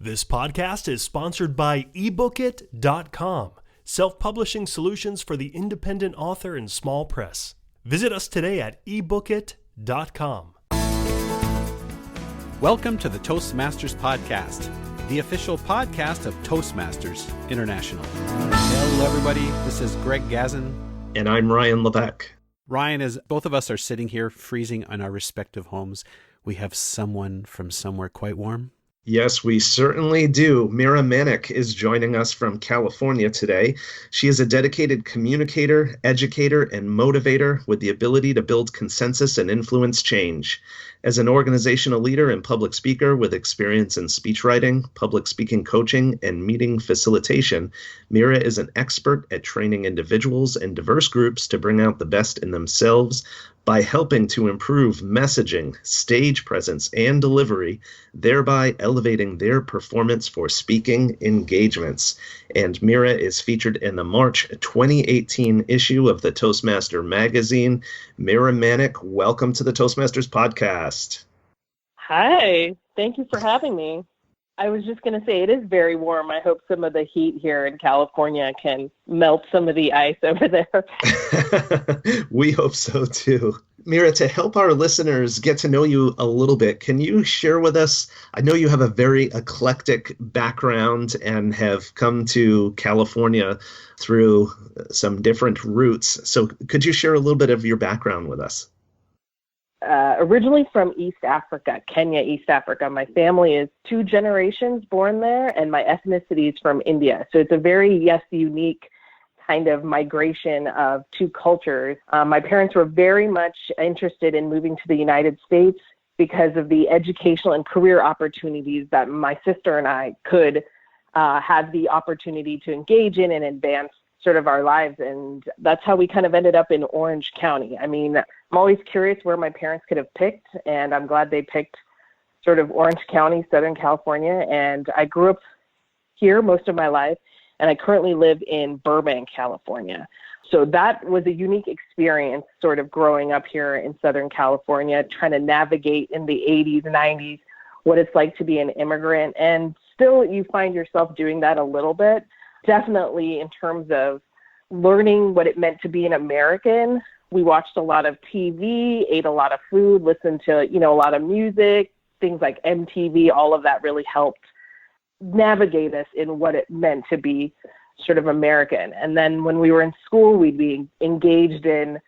This podcast is sponsored by ebookit.com, self-publishing solutions for the independent author and small press. Visit us today at ebookit.com. Welcome to the Toastmasters Podcast, the official podcast of Toastmasters International. Hello, everybody. This is Greg Gazin. And I'm Ryan Levesque. Ryan, as both of us are sitting here freezing in our respective homes, we have someone from somewhere quite warm. Yes, we certainly do. Meera Manek is joining us from California today. She is a dedicated communicator, educator, and motivator with the ability to build consensus and influence change. As an organizational leader and public speaker with experience in speechwriting, public speaking coaching, and meeting facilitation, Meera is an expert at training individuals and diverse groups to bring out the best in themselves by helping to improve messaging, stage presence, and delivery, thereby elevating their performance for speaking engagements. And Meera is featured in the March 2018 issue of the Toastmaster magazine. Meera Manek, welcome to the Toastmasters podcast. Hi, thank you for having me. I was just going to say, it is very warm. I hope some of the heat here in California can melt some of the ice over there. We hope so, too. Meera, to help our listeners get to know you a little bit, can you share with us, I know you have a very eclectic background and have come to California through some different routes. So could you share a little bit of your background with us? Originally from East Africa, Kenya, East Africa. My family is 2 generations born there, and my ethnicity is from India. So it's a very, unique kind of migration of 2 cultures. My parents were very much interested in moving to the United States because of the educational and career opportunities that my sister and I could have the opportunity to engage in and advance sort of our lives. And that's how we kind of ended up in Orange County. I mean, I'm always curious where my parents could have picked, and I'm glad they picked sort of Orange County, Southern California. And I grew up here most of my life, and I currently live in Burbank, California. So that was a unique experience sort of growing up here in Southern California, trying to navigate in the 80s, 90s, what it's like to be an immigrant. And still you find yourself doing that a little bit. Definitely in terms of learning what it meant to be an American. We watched a lot of TV, ate a lot of food, listened to, a lot of music, things like MTV. All of that really helped navigate us in what it meant to be sort of American. And then when we were in school, we'd be engaged in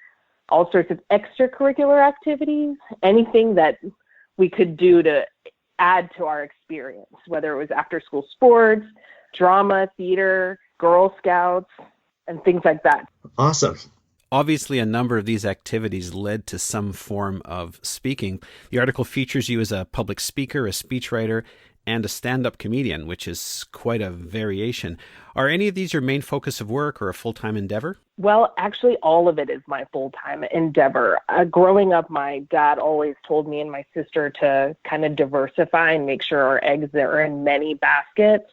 all sorts of extracurricular activities, anything that we could do to add to our experience, whether it was after school sports, drama, theater, Girl Scouts, and things like that. Awesome. Obviously, a number of these activities led to some form of speaking. The article features you as a public speaker, a speechwriter, and a stand-up comedian, which is quite a variation. Are any of these your main focus of work or a full-time endeavor? Well, actually, all of it is my full-time endeavor. Growing up, my dad always told me and my sister to kind of diversify and make sure our eggs are in many baskets.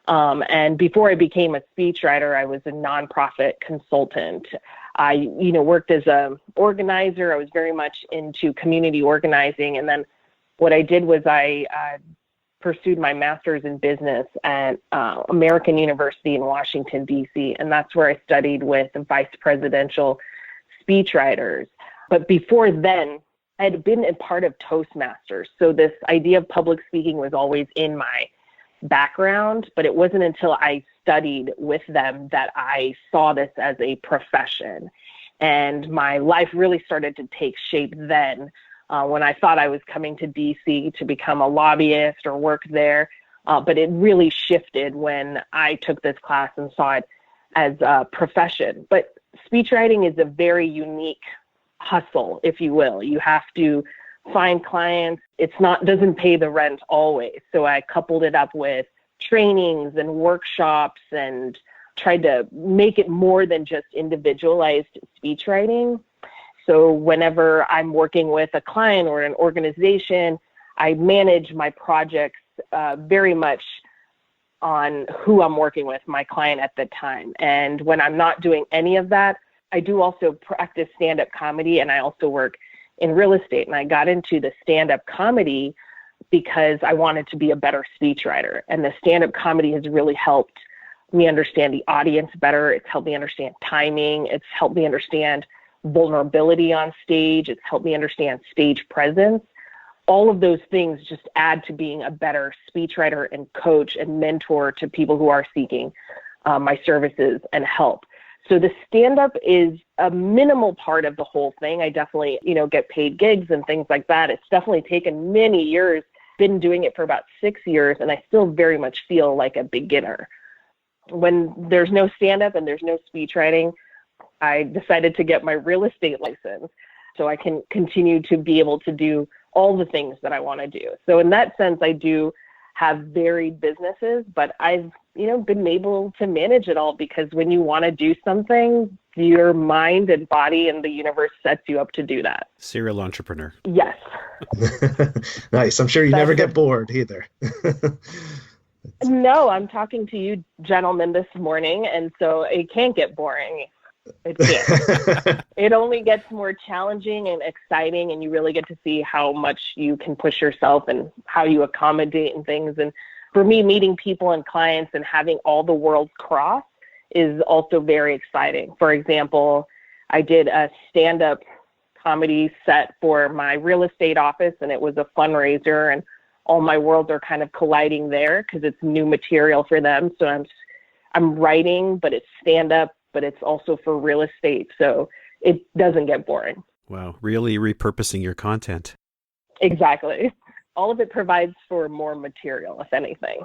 And before I became a speechwriter, I was a nonprofit consultant. I, worked as a organizer. I was very much into community organizing. And then what I did was I pursued my master's in business at American University in Washington, D.C. And that's where I studied with vice presidential speechwriters. But before then, I had been a part of Toastmasters. So this idea of public speaking was always in my background, but it wasn't until I studied with them that I saw this as a profession. And my life really started to take shape then when I thought I was coming to DC to become a lobbyist or work there. But it really shifted when I took this class and saw it as a profession. But speechwriting is a very unique hustle, if you will. You have to find clients. Doesn't pay the rent always. So I coupled it up with trainings and workshops and tried to make it more than just individualized speechwriting. So whenever I'm working with a client or an organization, I manage my projects very much on who I'm working with, my client at the time. And when I'm not doing any of that, I do also practice stand-up comedy, and I also work in real estate. And I got into the stand-up comedy because I wanted to be a better speechwriter. And the stand-up comedy has really helped me understand the audience better. It's helped me understand timing. It's helped me understand vulnerability on stage. It's helped me understand stage presence. All of those things just add to being a better speechwriter and coach and mentor to people who are seeking my services and help. So the stand-up is a minimal part of the whole thing. I definitely, get paid gigs and things like that. It's definitely taken many years, been doing it for about 6 years, and I still very much feel like a beginner. When there's no stand-up and there's no speechwriting, I decided to get my real estate license so I can continue to be able to do all the things that I want to do. So in that sense, I do have varied businesses, but I've, been able to manage it all because when you want to do something, your mind and body and the universe sets you up to do that. Serial entrepreneur. Yes. Nice. I'm sure you never get bored either. No, I'm talking to you gentlemen this morning, and so it can't get boring. It can't. It only gets more challenging and exciting, and you really get to see how much you can push yourself and how you accommodate and things. And for me, meeting people and clients and having all the worlds cross is also very exciting. For example, I did a stand-up comedy set for my real estate office, and it was a fundraiser, and all my worlds are kind of colliding there because it's new material for them. So I'm writing, but it's stand-up, but it's also for real estate. So it doesn't get boring. Wow. Really repurposing your content. Exactly. All of it provides for more material, if anything.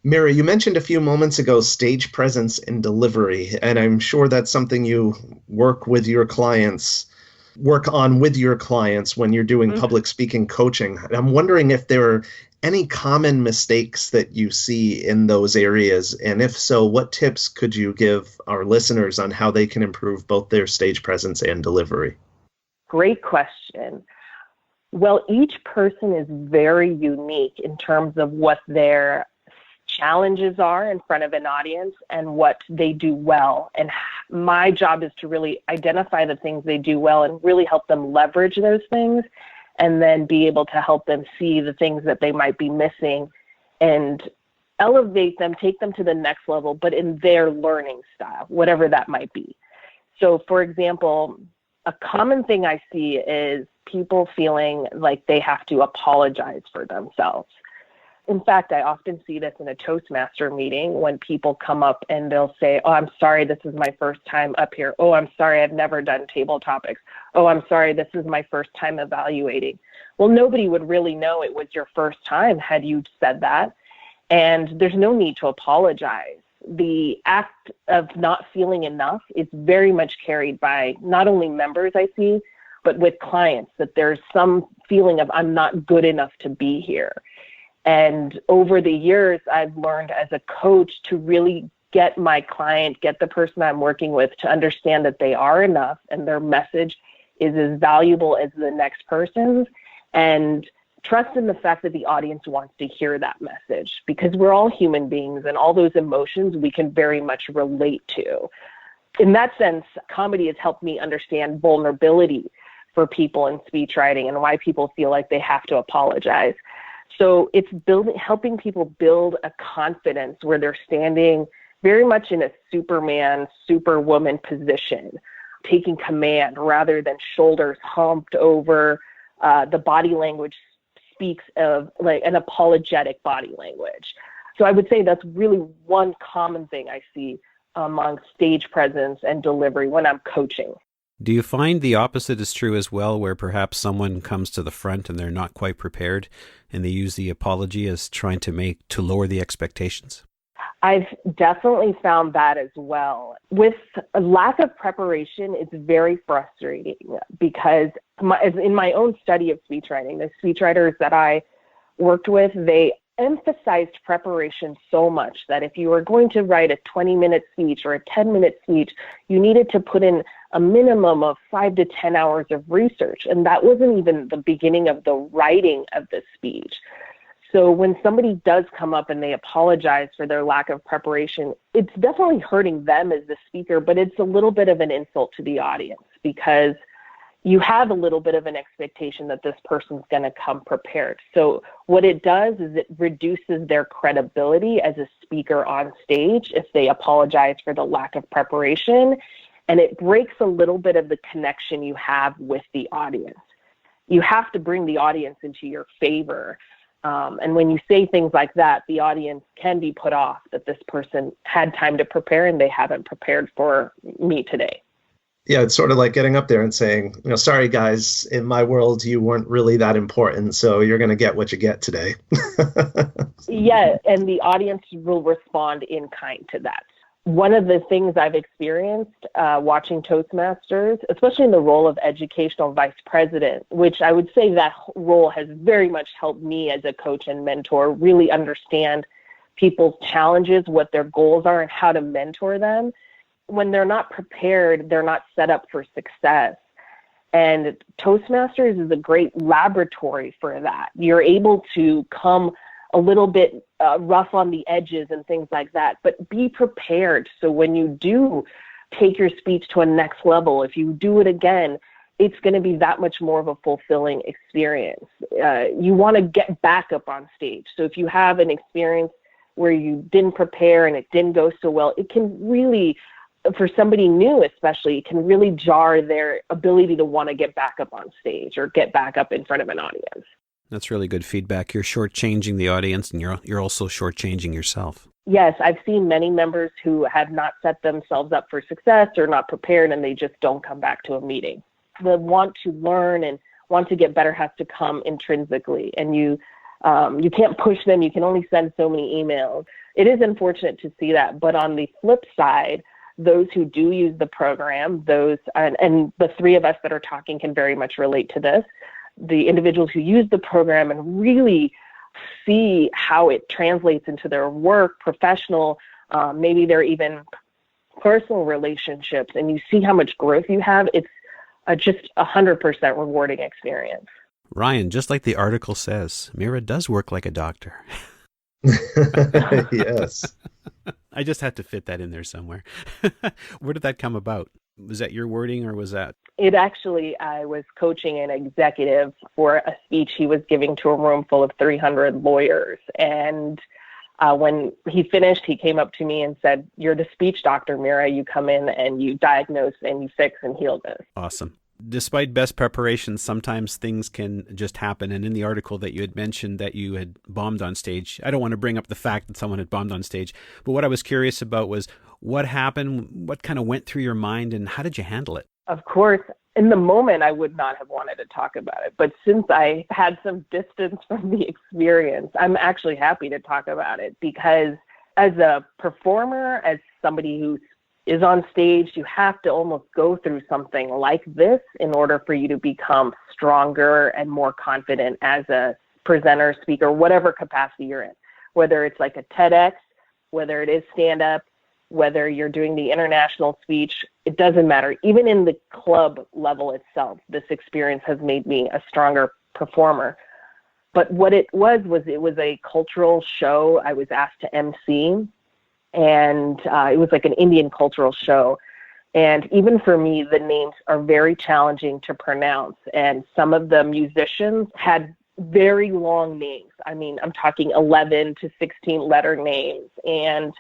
Meera, you mentioned a few moments ago stage presence and delivery, and I'm sure that's something you work on with your clients when you're doing public speaking coaching. I'm wondering if there are any common mistakes that you see in those areas, and if so, what tips could you give our listeners on how they can improve both their stage presence and delivery? Great question. Well, each person is very unique in terms of what their challenges are in front of an audience and what they do well. And my job is to really identify the things they do well and really help them leverage those things, and then be able to help them see the things that they might be missing and elevate them, take them to the next level, but in their learning style, whatever that might be. So, for example, a common thing I see is people feeling like they have to apologize for themselves. In fact, I often see this in a Toastmaster meeting when people come up and they'll say, "Oh, I'm sorry, this is my first time up here. Oh, I'm sorry, I've never done table topics. Oh, I'm sorry, this is my first time evaluating." Well, nobody would really know it was your first time had you said that. And there's no need to apologize. The act of not feeling enough is very much carried by not only members I see, but with clients, that there's some feeling of I'm not good enough to be here. And over the years, I've learned as a coach to really get my client, get the person I'm working with to understand that they are enough and their message is as valuable as the next person's, and trust in the fact that the audience wants to hear that message, because we're all human beings and all those emotions we can very much relate to. In that sense, comedy has helped me understand vulnerability for people in speech writing and why people feel like they have to apologize. So it's helping people build a confidence where they're standing very much in a Superman, Superwoman position, taking command rather than shoulders humped over. The body language speaks of like an apologetic body language. So I would say that's really one common thing I see among stage presence and delivery when I'm coaching. Do you find the opposite is true as well, where perhaps someone comes to the front and they're not quite prepared and they use the apology as trying to lower the expectations? I've definitely found that as well. With a lack of preparation, it's very frustrating because as in my own study of speechwriting, the speechwriters that I worked with, they emphasized preparation so much that if you were going to write a 20-minute speech or a 10-minute speech, you needed to put in a minimum of 5 to 10 hours of research. And that wasn't even the beginning of the writing of the speech. So when somebody does come up and they apologize for their lack of preparation, it's definitely hurting them as the speaker, but it's a little bit of an insult to the audience because you have a little bit of an expectation that this person's going to come prepared. So what it does is it reduces their credibility as a speaker on stage if they apologize for the lack of preparation, and it breaks a little bit of the connection you have with the audience. You have to bring the audience into your favor. And when you say things like that, the audience can be put off that this person had time to prepare and they haven't prepared for me today. Yeah, it's sort of like getting up there and saying, sorry guys, in my world, you weren't really that important, so you're going to get what you get today. Yeah, and the audience will respond in kind to that. One of the things I've experienced watching Toastmasters, especially in the role of educational vice president, which I would say that role has very much helped me as a coach and mentor really understand people's challenges, what their goals are, and how to mentor them. When they're not prepared, they're not set up for success. And Toastmasters is a great laboratory for that. You're able to come a little bit rough on the edges and things like that, but be prepared. So when you do take your speech to a next level, if you do it again, it's going to be that much more of a fulfilling experience. You want to get back up on stage. So if you have an experience where you didn't prepare and it didn't go so well, it can really, for somebody new especially, it can really jar their ability to want to get back up on stage or get back up in front of an audience. That's really good feedback. You're shortchanging the audience, and you're also shortchanging yourself. Yes, I've seen many members who have not set themselves up for success or not prepared, and they just don't come back to a meeting. The want to learn and want to get better has to come intrinsically, and you can't push them. You can only send so many emails. It is unfortunate to see that, but on the flip side, those who do use the program, and the three of us that are talking can very much relate to this, the individuals who use the program and really see how it translates into their work, professional, maybe their even personal relationships, and you see how much growth you have, it's just 100% rewarding experience. Ryan, just like the article says, Meera does work like a doctor. Yes. I just had to fit that in there somewhere. Where did that come about? Was that your wording, or was that? It actually, I was coaching an executive for a speech he was giving to a room full of 300 lawyers. And when he finished, he came up to me and said, "You're the speech doctor, Meera. You come in and you diagnose and you fix and heal this." Awesome. Despite best preparation, sometimes things can just happen. And in the article that you had mentioned that you had bombed on stage, I don't want to bring up the fact that someone had bombed on stage, but what I was curious about was what happened, what kind of went through your mind, and how did you handle it? Of course, in the moment, I would not have wanted to talk about it. But since I had some distance from the experience, I'm actually happy to talk about it, because as a performer, as somebody who is on stage, you have to almost go through something like this in order for you to become stronger and more confident as a presenter, speaker, whatever capacity you're in, whether it's like a TEDx, whether it is stand-up, whether you're doing the international speech, it doesn't matter. Even in the club level itself, this experience has made me a stronger performer. But what it was a cultural show I was asked to MC, and it was like an Indian cultural show. And even for me, the names are very challenging to pronounce. And some of the musicians had very long names. I mean, I'm talking 11 to 16 letter names. And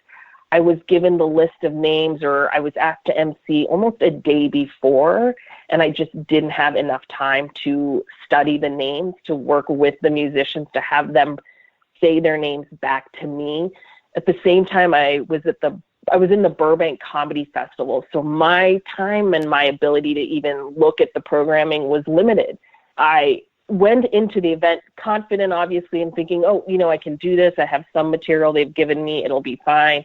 I was given the list of names, or I was asked to MC almost a day before, and I just didn't have enough time to study the names, to work with the musicians, to have them say their names back to me. At the same time, I was in the Burbank Comedy Festival, so my time and my ability to even look at the programming was limited. I went into the event confident, obviously, and thinking, I can do this. I have some material they've given me. It'll be fine.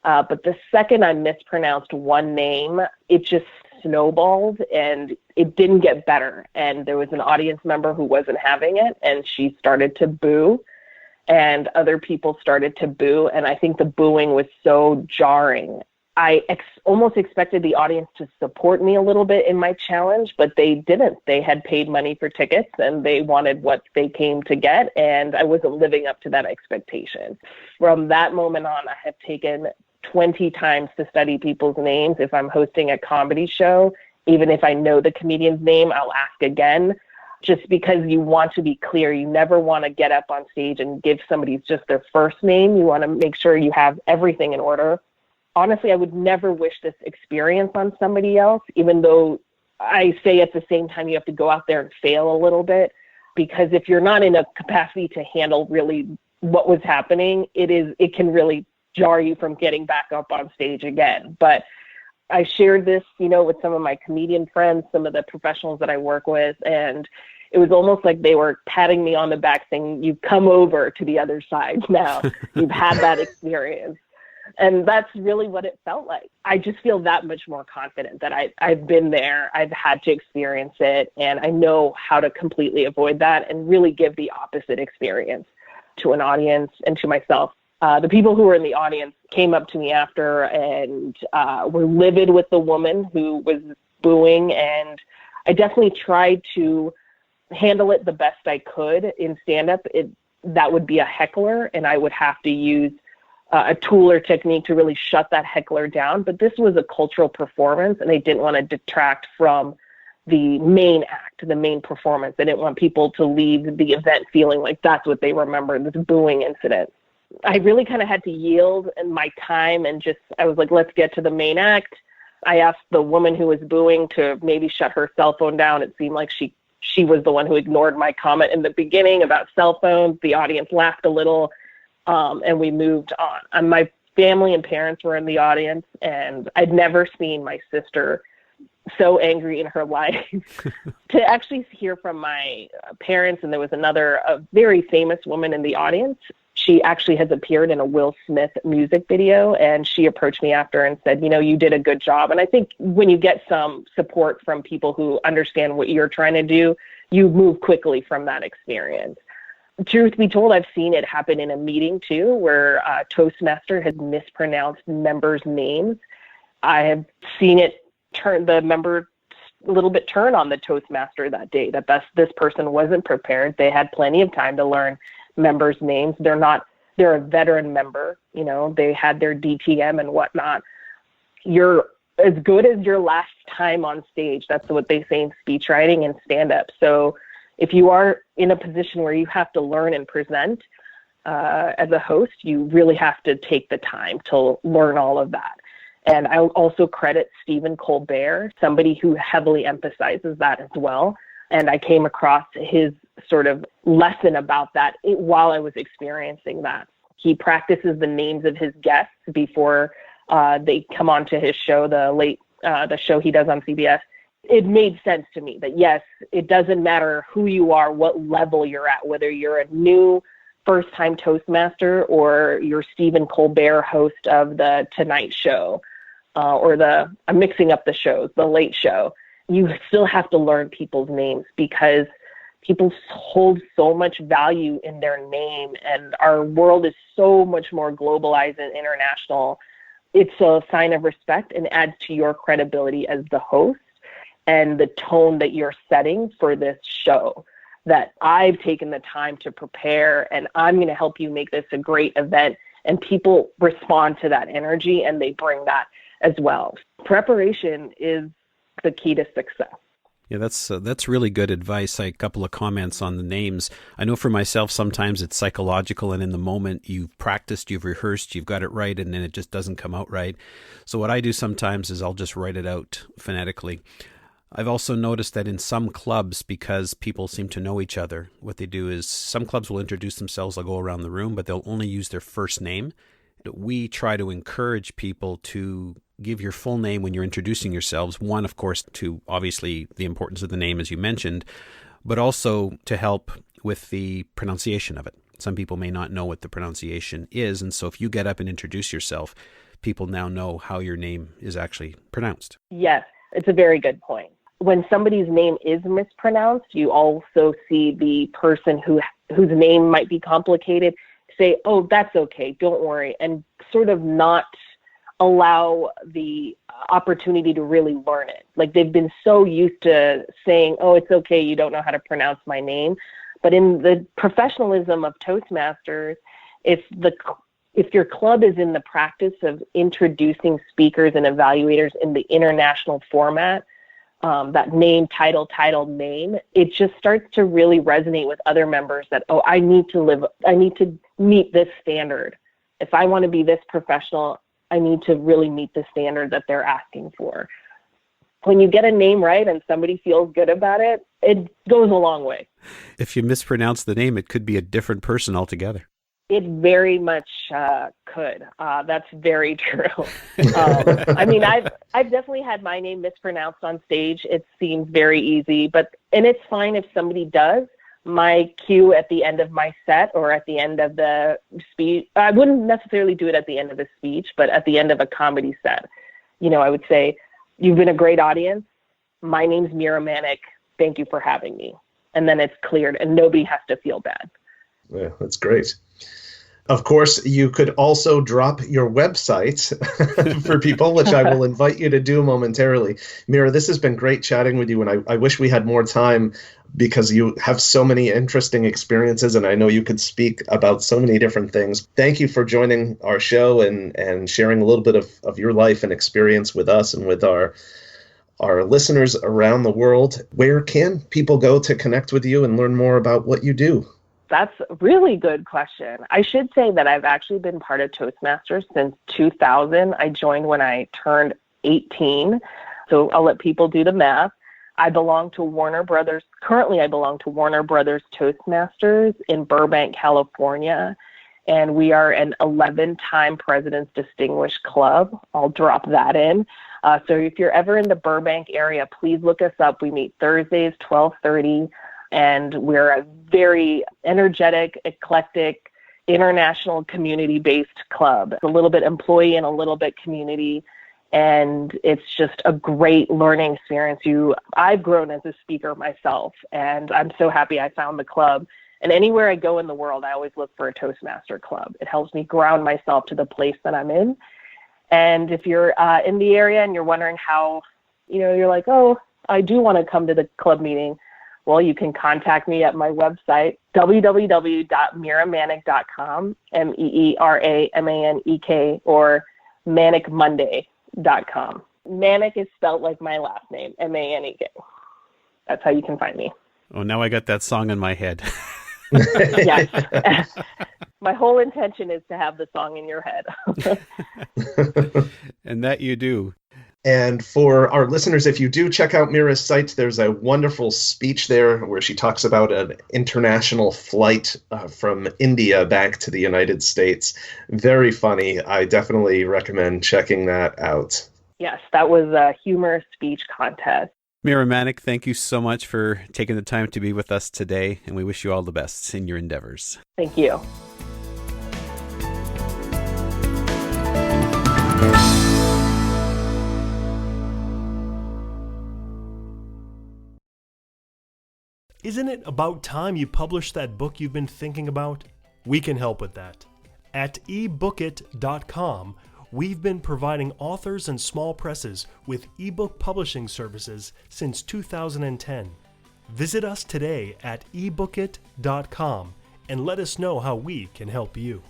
But the second I mispronounced one name, it just snowballed and it didn't get better. And there was an audience member who wasn't having it, and she started to boo, and other people started to boo. And I think the booing was so jarring. I almost expected the audience to support me a little bit in my challenge, but they didn't. They had paid money for tickets and they wanted what they came to get, and I wasn't living up to that expectation. From that moment on, I have taken 20 times to study people's names if I'm hosting a comedy show Even if I know the comedian's name, I'll ask again, just because you want to be clear. You never want to get up on stage and give somebody just their first name. You want to make sure you have everything in order. Honestly, I would never wish this experience on somebody else, even though I say at the same time you have to go out there and fail a little bit, because if you're not in a capacity to handle really what was happening, it can really jar you from getting back up on stage again. But I shared this, with some of my comedian friends, some of the professionals that I work with, and it was almost like they were patting me on the back saying, you've come over to the other side now. You've had that experience. And that's really what it felt like. I just feel that much more confident that I've been there, I've had to experience it, and I know how to completely avoid that and really give the opposite experience to an audience and to myself. The people who were in the audience came up to me after and were livid with the woman who was booing, and I definitely tried to handle it the best I could in stand-up. That would be a heckler, and I would have to use a tool or technique to really shut that heckler down. But this was a cultural performance, and they didn't want to detract from the main act, the main performance. They didn't want people to leave the event feeling like that's what they remember, this booing incident. I really kind of had to yield in my time and I was like, let's get to the main act. I asked the woman who was booing to maybe shut her cell phone down. It seemed like she was the one who ignored my comment in the beginning about cell phones. The audience laughed a little, and we moved on. And my family and parents were in the audience, and I'd never seen my sister so angry in her life. To actually hear from my parents, and there was a very famous woman in the audience. She actually has appeared in a Will Smith music video, and she approached me after and said, you did a good job. And I think when you get some support from people who understand what you're trying to do, you move quickly from that experience. Truth be told, I've seen it happen in a meeting too, where Toastmaster has mispronounced members' names. I have seen it turn the member a little bit turn on the Toastmaster that day, that this person wasn't prepared. They had plenty of time to learn members' names. They're a veteran member, they had their DTM and whatnot. You're as good as your last time on stage. That's what they say in speechwriting and stand-up. So if you are in a position where you have to learn and present as a host, you really have to take the time to learn all of that. And I'll also credit Stephen Colbert, somebody who heavily emphasizes that as well. And I came across his sort of lesson about that while I was experiencing that. He practices the names of his guests before they come onto his show, the show he does on CBS. It made sense to me that, yes, it doesn't matter who you are, what level you're at, whether you're a new first-time Toastmaster or you're Stephen Colbert, host of the Tonight Show, or I'm mixing up the shows, the Late Show. You still have to learn people's names because people hold so much value in their name, and our world is so much more globalized and international. It's a sign of respect and adds to your credibility as the host and the tone that you're setting for this show, that I've taken the time to prepare and I'm going to help you make this a great event. And people respond to that energy and they bring that as well. Preparation is the key to success. Yeah, that's really good advice. A couple of comments on the names. I know for myself, sometimes it's psychological, and in the moment you've practiced, you've rehearsed, you've got it right, and then it just doesn't come out right. So what I do sometimes is I'll just write it out phonetically. I've also noticed that in some clubs, because people seem to know each other, what they do is some clubs will introduce themselves, they'll go around the room, but they'll only use their first name. We try to encourage people to give your full name when you're introducing yourselves. One, of course, to obviously the importance of the name, as you mentioned, but also to help with the pronunciation of it. Some people may not know what the pronunciation is, and so if you get up and introduce yourself, people now know how your name is actually pronounced. Yes, it's a very good point. When somebody's name is mispronounced, you also see the person whose name might be complicated say, oh, that's okay, don't worry, and sort of not allow the opportunity to really learn it. Like they've been so used to saying, oh, it's okay, you don't know how to pronounce my name. But in the professionalism of Toastmasters, if your club is in the practice of introducing speakers and evaluators in the international format, that name, title, name, it just starts to really resonate with other members that, oh, I need to meet this standard. If I want to be this professional, I need to really meet the standard that they're asking for. When you get a name right and somebody feels good about it, it goes a long way. If you mispronounce the name, it could be a different person altogether. It very much could. That's very true. I mean, I've definitely had my name mispronounced on stage. It seems very easy, and it's fine if somebody does. My cue at the end of my set or at the end of the speech, I wouldn't necessarily do it at the end of the speech, but at the end of a comedy set, I would say, "You've been a great audience. My name's Meera Manek. Thank you for having me." And then it's cleared and nobody has to feel bad. Yeah, that's great. Of course, you could also drop your website for people, which I will invite you to do momentarily. Meera, this has been great chatting with you, and I wish we had more time because you have so many interesting experiences, and I know you could speak about so many different things. Thank you for joining our show and sharing a little bit of your life and experience with us and with our listeners around the world. Where can people go to connect with you and learn more about what you do? That's a really good question. I should say that I've actually been part of Toastmasters since 2000. I joined when I turned 18. So I'll let people do the math. I belong to Warner Brothers. Currently, I belong to Warner Brothers Toastmasters in Burbank, California. And we are an 11-time President's Distinguished Club. I'll drop that in. So if you're ever in the Burbank area, please look us up. We meet Thursdays, 12:30. And we're a very energetic, eclectic, international community-based club. It's a little bit employee and a little bit community. And it's just a great learning experience. I've grown as a speaker myself, and I'm so happy I found the club. And anywhere I go in the world, I always look for a Toastmaster club. It helps me ground myself to the place that I'm in. And if you're in the area and you're wondering how, you're like, oh, I do want to come to the club meeting, well, you can contact me at my website, www.meeramanek.com, MEERAMANEK, or manekmonday.com. Manek is spelled like my last name, MANEK. That's how you can find me. Oh, now I got that song in my head. Yes. My whole intention is to have the song in your head. And that you do. And for our listeners, if you do check out Meera's site, there's a wonderful speech there where she talks about an international flight from India back to the United States. Very funny. I definitely recommend checking that out. Yes, that was a humorous speech contest. Meera Manek, thank you so much for taking the time to be with us today, and we wish you all the best in your endeavors. Thank you. Isn't it about time you published that book you've been thinking about? We can help with that. At ebookit.com, we've been providing authors and small presses with ebook publishing services since 2010. Visit us today at ebookit.com and let us know how we can help you.